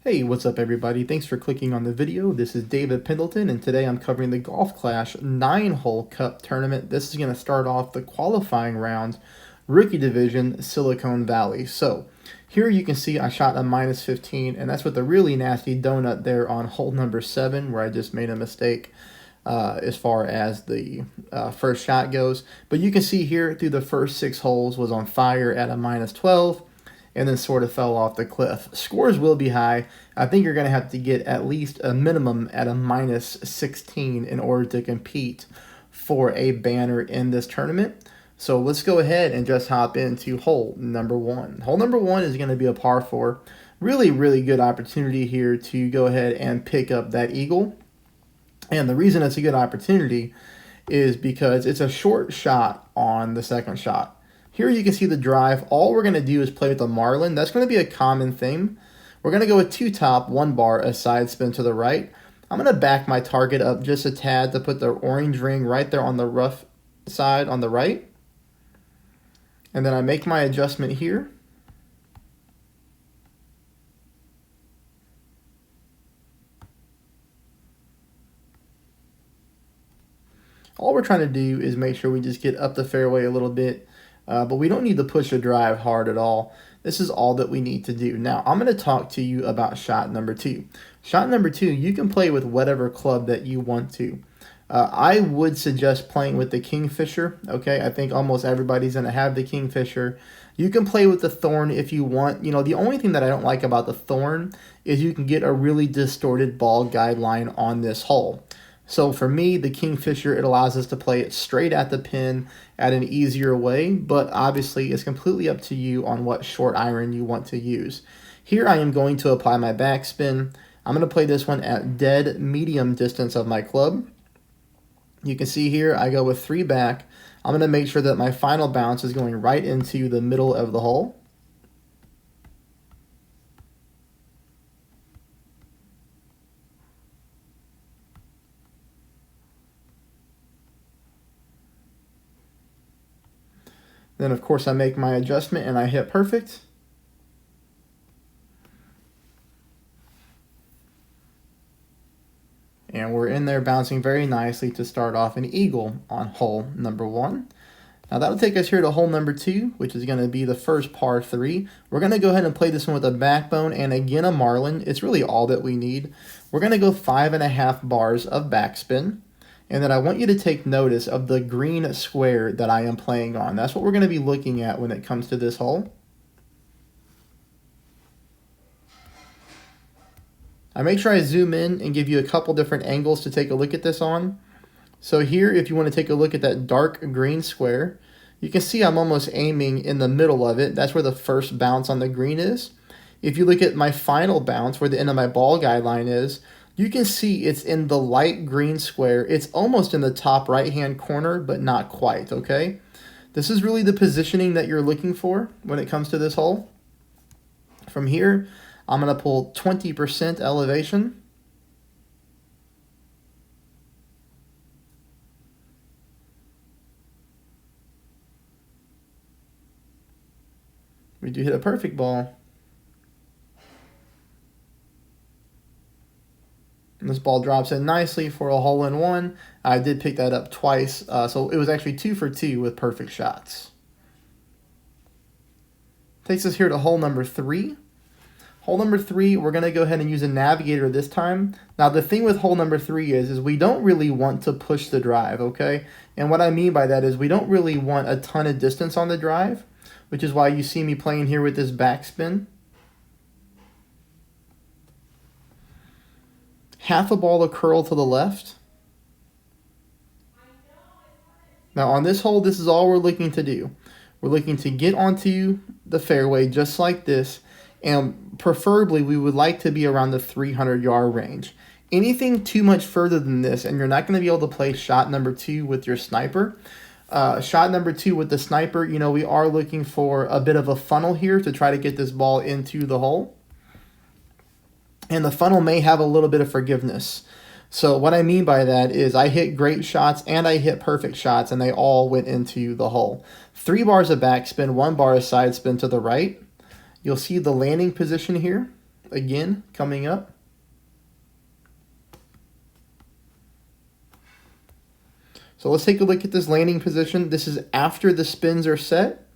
Hey, what's up everybody? Thanks for clicking on the video. This is David Pendleton and today I'm covering the Golf Clash 9-hole cup tournament. This is going to start off the qualifying round, rookie division, Silicon Valley. So here you can see I shot a minus 15 and that's with a really nasty donut there on hole number 7 where I just made a mistake as far as the first shot goes. But you can see here through the first 6 holes was on fire at a minus 12. And then sort of fell off the cliff. Scores will be high. I think you're going to have to get at least a minimum at a minus 16 in order to compete for a banner in this tournament. So let's go ahead and just hop into hole number 1. Hole number 1 is going to be a par 4. Really, really good opportunity here to go ahead and pick up that eagle. And the reason it's a good opportunity is because it's a short shot on the second shot. Here you can see the drive. All we're going to do is play with the Marlin. That's going to be a common theme. We're going to go with 2 top, 1 bar, a side spin to the right. I'm going to back my target up just a tad to put the orange ring right there on the rough side on the right. And then I make my adjustment here. All we're trying to do is make sure we just get up the fairway a little bit. But we don't need to push the drive hard at all. This is all that we need to do. Now, I'm going to talk to you about shot number 2. Shot number 2, you can play with whatever club that you want to. I would suggest playing with the Kingfisher, okay? I think almost everybody's going to have the Kingfisher. You can play with the Thorn if you want. You know, the only thing that I don't like about the Thorn is you can get a really distorted ball guideline on this hole. So for me, the Kingfisher, it allows us to play it straight at the pin at an easier way, but obviously it's completely up to you on what short iron you want to use. Here I am going to apply my backspin. I'm going to play this one at dead medium distance of my club. You can see here I go with 3 back. I'm going to make sure that my final bounce is going right into the middle of the hole. Then, of course, I make my adjustment and I hit perfect. And we're in there bouncing very nicely to start off an eagle on hole number 1. Now that'll take us here to hole number 2, which is going to be the first par 3. We're going to go ahead and play this one with a backbone and again a Marlin. It's really all that we need. We're going to go 5.5 bars of backspin. And then I want you to take notice of the green square that I am playing on. That's what we're going to be looking at when it comes to this hole. I make sure I zoom in and give you a couple different angles to take a look at this on. So here, if you want to take a look at that dark green square, you can see I'm almost aiming in the middle of it. That's where the first bounce on the green is. If you look at my final bounce, where the end of my ball guideline is, you can see it's in the light green square. It's almost in the top right-hand corner, but not quite, okay? This is really the positioning that you're looking for when it comes to this hole. From here, I'm going to pull 20% elevation. We do hit a perfect ball. And this ball drops in nicely for a hole-in-one. I did pick that up twice, so it was actually 2 for 2 with perfect shots. Takes us here to hole number 3. Hole number 3, we're going to go ahead and use a navigator this time. Now, the thing with hole number 3 is we don't really want to push the drive, okay? And what I mean by that is we don't really want a ton of distance on the drive, which is why you see me playing here with this backspin. Half a ball of curl to the left. Now on this hole, this is all we're looking to do. We're looking to get onto the fairway just like this, and preferably we would like to be around the 300-yard range. Anything too much further than this, and you're not going to be able to play shot number 2 with your sniper. Shot number 2 with the sniper, you know, we are looking for a bit of a funnel here to try to get this ball into the hole. And the funnel may have a little bit of forgiveness. So what I mean by that is I hit great shots and I hit perfect shots, and they all went into the hole. 3 bars of backspin, 1 bar of side spin to the right. You'll see the landing position here. again coming up. So let's take a look at this landing position. This is after the spins are set.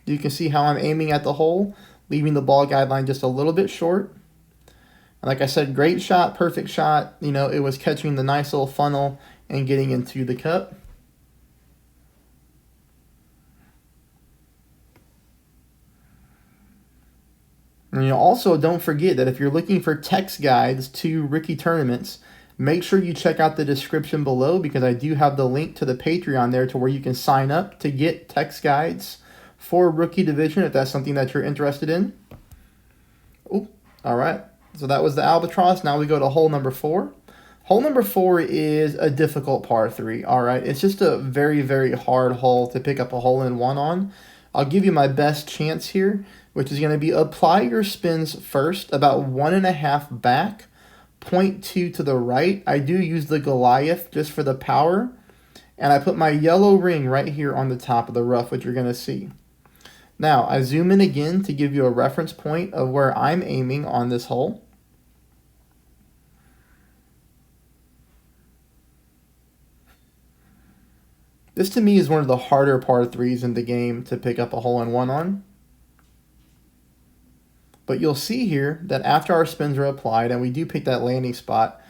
You can see how I'm aiming at the hole, leaving the ball guideline just a little bit short. And like I said, great shot, perfect shot. You know, it was catching the nice little funnel and getting into the cup. And you also don't forget that if you're looking for text guides to rookie tournaments, make sure you check out the description below, because I do have the link to the Patreon there to where you can sign up to get text guides for rookie division if that's something that you're interested in. Oh, all right. So that was the albatross. Now we go to hole number 4. Hole number 4 is a difficult par 3. All right. It's just a very, very hard hole to pick up a hole-in-one on. I'll give you my best chance here, which is going to be apply your spins first, about 1.5 back, 0.2 to the right. I do use the Goliath just for the power. And I put my yellow ring right here on the top of the rough, which you're going to see. Now, I zoom in again to give you a reference point of where I'm aiming on this hole. This to me is one of the harder par 3s in the game to pick up a hole-in-one on. But you'll see here that after our spins are applied and we do pick that landing spot,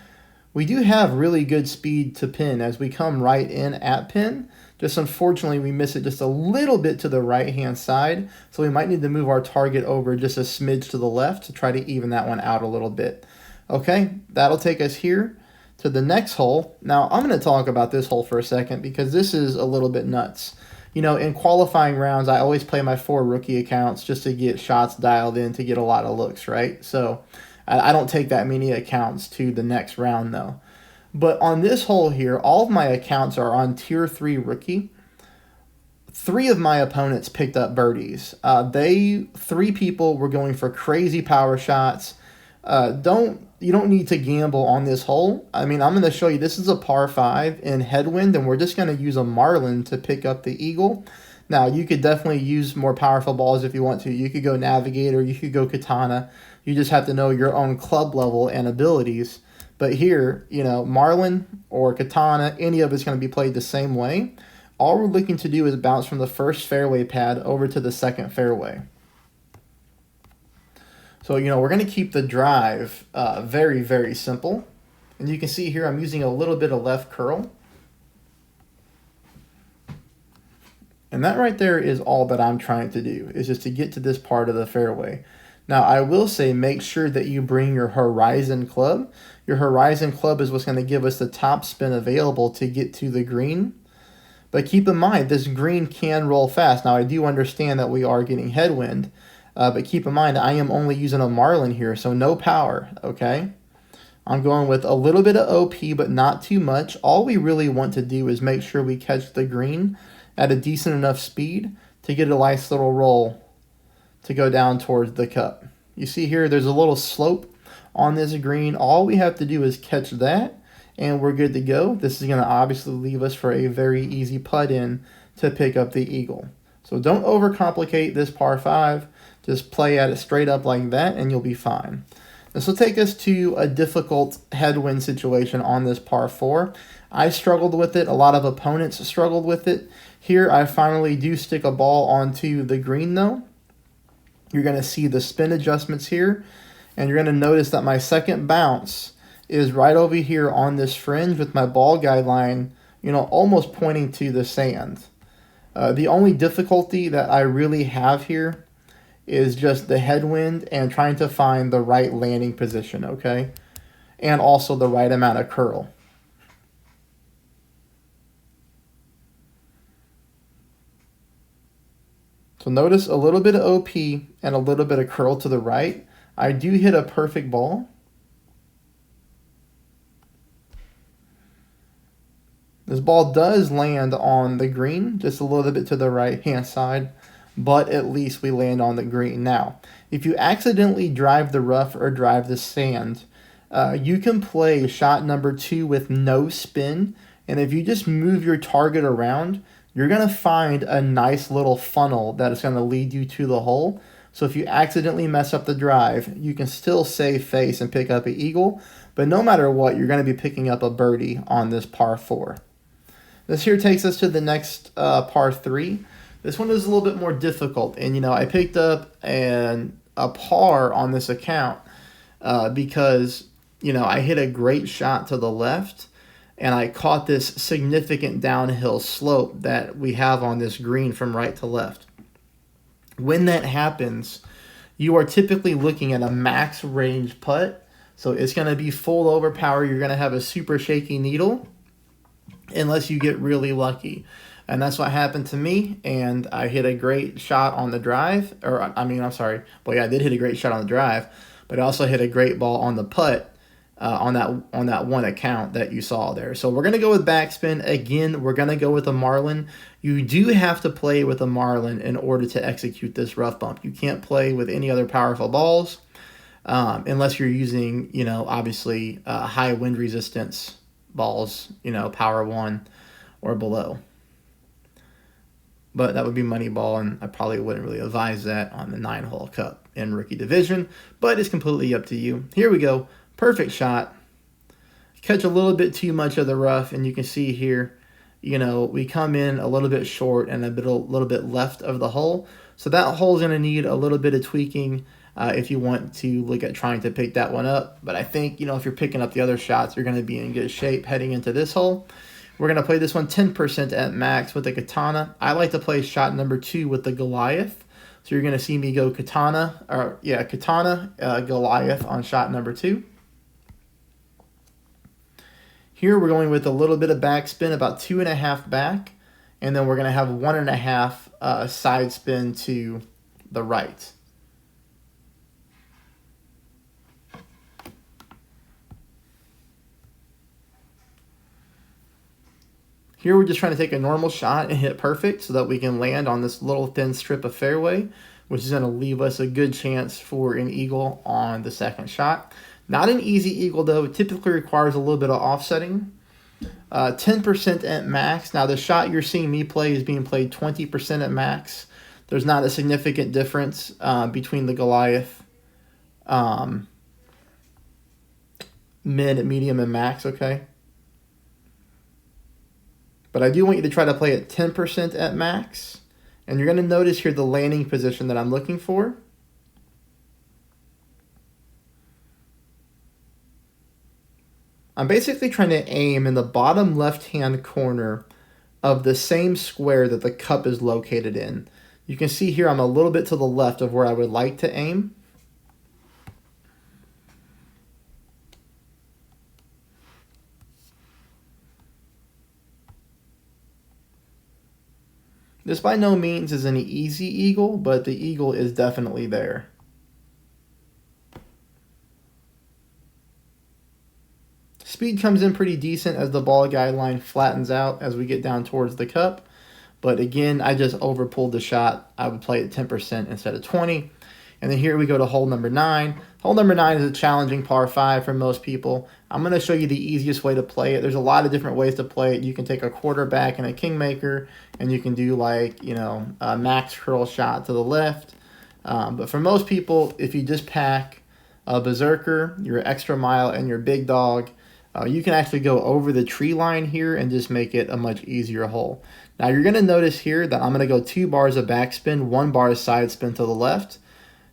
we do have really good speed to pin as we come right in at pin. Just unfortunately, we miss it just a little bit to the right-hand side, so we might need to move our target over just a smidge to the left to try to even that one out a little bit. Okay, that'll take us here to the next hole. Now, I'm going to talk about this hole for a second because this is a little bit nuts. You know, in qualifying rounds, I always play my 4 rookie accounts just to get shots dialed in to get a lot of looks, right? So I don't take that many accounts to the next round, though. But on this hole here, all of my accounts are on Tier 3 rookie. 3 of my opponents picked up birdies. 3 people were going for crazy power shots. You don't need to gamble on this hole. I mean, I'm going to show you, this is a par 5 in headwind, and we're just going to use a marlin to pick up the eagle. Now, you could definitely use more powerful balls if you want to. You could go navigator, you could go katana. You just have to know your own club level and abilities. But here, you know, marlin or katana, any of it's going to be played the same way. All we're looking to do is bounce from the first fairway pad over to the second fairway. So, you know, we're going to keep the drive very, very simple. And you can see here I'm using a little bit of left curl. And that right there is all that I'm trying to do, is just to get to this part of the fairway. Now, I will say make sure that you bring your Horizon club. Your Horizon club is what's going to give us the top spin available to get to the green. But keep in mind, this green can roll fast. Now, I do understand that we are getting headwind. But keep in mind, I am only using a marlin here, so no power, okay? I'm going with a little bit of OP, but not too much. All we really want to do is make sure we catch the green at a decent enough speed to get a nice little roll to go down towards the cup. You see here, there's a little slope on this green. All we have to do is catch that, and we're good to go. This is going to obviously leave us for a very easy putt in to pick up the eagle. So don't overcomplicate this par 5. Just play at it straight up like that, and you'll be fine. This will take us to a difficult headwind situation on this par 4. I struggled with it. A lot of opponents struggled with it. Here, I finally do stick a ball onto the green, though. You're going to see the spin adjustments here, and you're going to notice that my second bounce is right over here on this fringe with my ball guideline, you know, almost pointing to the sand. The only difficulty that I really have here is just the headwind and trying to find the right landing position, okay? And also the right amount of curl. So notice a little bit of OP and a little bit of curl to the right. I do hit a perfect ball. This ball does land on the green, just a little bit to the right-hand side, but at least we land on the green. Now, if you accidentally drive the rough or drive the sand, you can play shot number 2 with no spin, and if you just move your target around, you're going to find a nice little funnel that is going to lead you to the hole. So if you accidentally mess up the drive, you can still save face and pick up an eagle. But no matter what, you're going to be picking up a birdie on this par 4. This here takes us to the next par 3. This one is a little bit more difficult. And, you know, I picked up a par on this account because, you know, I hit a great shot to the left. And I caught this significant downhill slope that we have on this green from right to left. When that happens, you are typically looking at a max range putt. So it's going to be full overpower. You're going to have a super shaky needle unless you get really lucky. And that's what happened to me. And I hit a great shot on the drive. Well, yeah, I did hit a great shot on the drive. But I also hit a great ball on the putt on that one account that you saw there. So we're going to go with backspin. Again, we're going to go with a marlin. You do have to play with a marlin in order to execute this rough bump. You can't play with any other powerful balls unless you're using, you know, obviously high wind resistance balls, you know, power 1 or below. But that would be money ball, and I probably wouldn't really advise that on the 9-hole cup in rookie division, but it's completely up to you. Here we go. Perfect shot. Catch a little bit too much of the rough, and you can see here, you know, we come in a little bit short and a little bit left of the hole. So that hole's going to need a little bit of tweaking if you want to look at trying to pick that one up. But I think, you know, if you're picking up the other shots, you're going to be in good shape heading into this hole. We're going to play this one 10% at max with the katana. I like to play shot number 2 with the Goliath. So you're going to see me go katana, Goliath on shot number 2. Here we're going with a little bit of backspin, about 2.5 back, and then we're going to have 1.5 side spin to the right. Here we're just trying to take a normal shot and hit perfect so that we can land on this little thin strip of fairway, which is going to leave us a good chance for an eagle on the second shot. Not an easy eagle, though. It typically requires a little bit of offsetting. 10% at max. Now, the shot you're seeing me play is being played 20% at max. There's not a significant difference between the Goliath mid, medium, and max, okay? But I do want you to try to play it 10% at max. And you're going to notice here the landing position that I'm looking for. I'm basically trying to aim in the bottom left-hand corner of the same square that the cup is located in. You can see here I'm a little bit to the left of where I would like to aim. This by no means is an easy eagle, but the eagle is definitely there. Speed comes in pretty decent as the ball guideline flattens out as we get down towards the cup. But again, I just overpulled the shot. I would play it 10% instead of 20. And then here we go to hole number 9. Hole number 9 is a challenging par 5 for most people. I'm going to show you the easiest way to play it. There's a lot of different ways to play it. You can take a quarterback and a kingmaker, and you can do like, you know, a max curl shot to the left. But for most people, if you just pack a berserker, your extra mile, and your big dog, you can actually go over the tree line here and just make it a much easier hole. Now you're going to notice here that I'm going to go 2 bars of backspin, 1 bar of side spin to the left.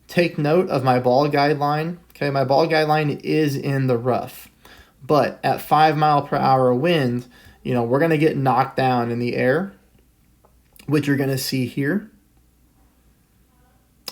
Take note of my ball guideline. Okay, my ball guideline is in the rough. But at 5 mile per hour wind, you know, we're going to get knocked down in the air, which you're going to see here.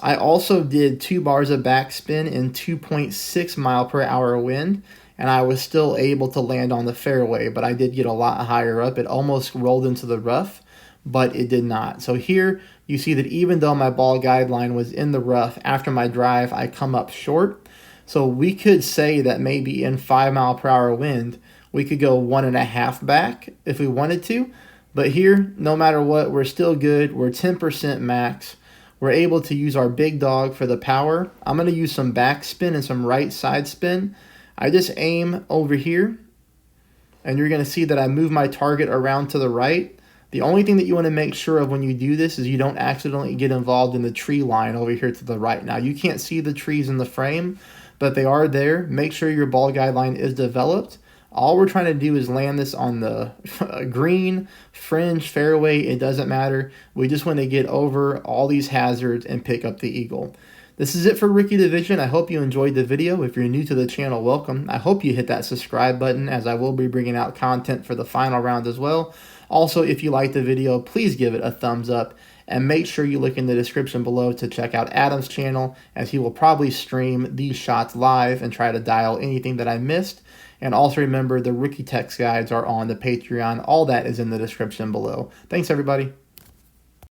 I also did 2 bars of backspin in 2.6 mile per hour wind, and I was still able to land on the fairway, but I did get a lot higher up. It almost rolled into the rough, but it did not. So here you see that even though my ball guideline was in the rough, after my drive, I come up short. So we could say that maybe in 5 mile per hour wind, we could go 1.5 back if we wanted to. But here, no matter what, we're still good. We're 10% max. We're able to use our big dog for the power. I'm going to use some backspin and some right side spin. I just aim over here, and you're going to see that I move my target around to the right. The only thing that you want to make sure of when you do this is you don't accidentally get involved in the tree line over here to the right. Now, you can't see the trees in the frame, but they are there. Make sure your ball guide line is developed. All we're trying to do is land this on the green, fringe, fairway. It doesn't matter. We just want to get over all these hazards and pick up the eagle. This is it for Rookie Division. I hope you enjoyed the video. If you're new to the channel, welcome. I hope you hit that subscribe button, as I will be bringing out content for the final round as well. Also, if you liked the video, please give it a thumbs up, and make sure you look in the description below to check out Adam's channel, as he will probably stream these shots live and try to dial anything that I missed. And also remember, the rookie text guides are on the Patreon. All that is in the description below. Thanks, everybody.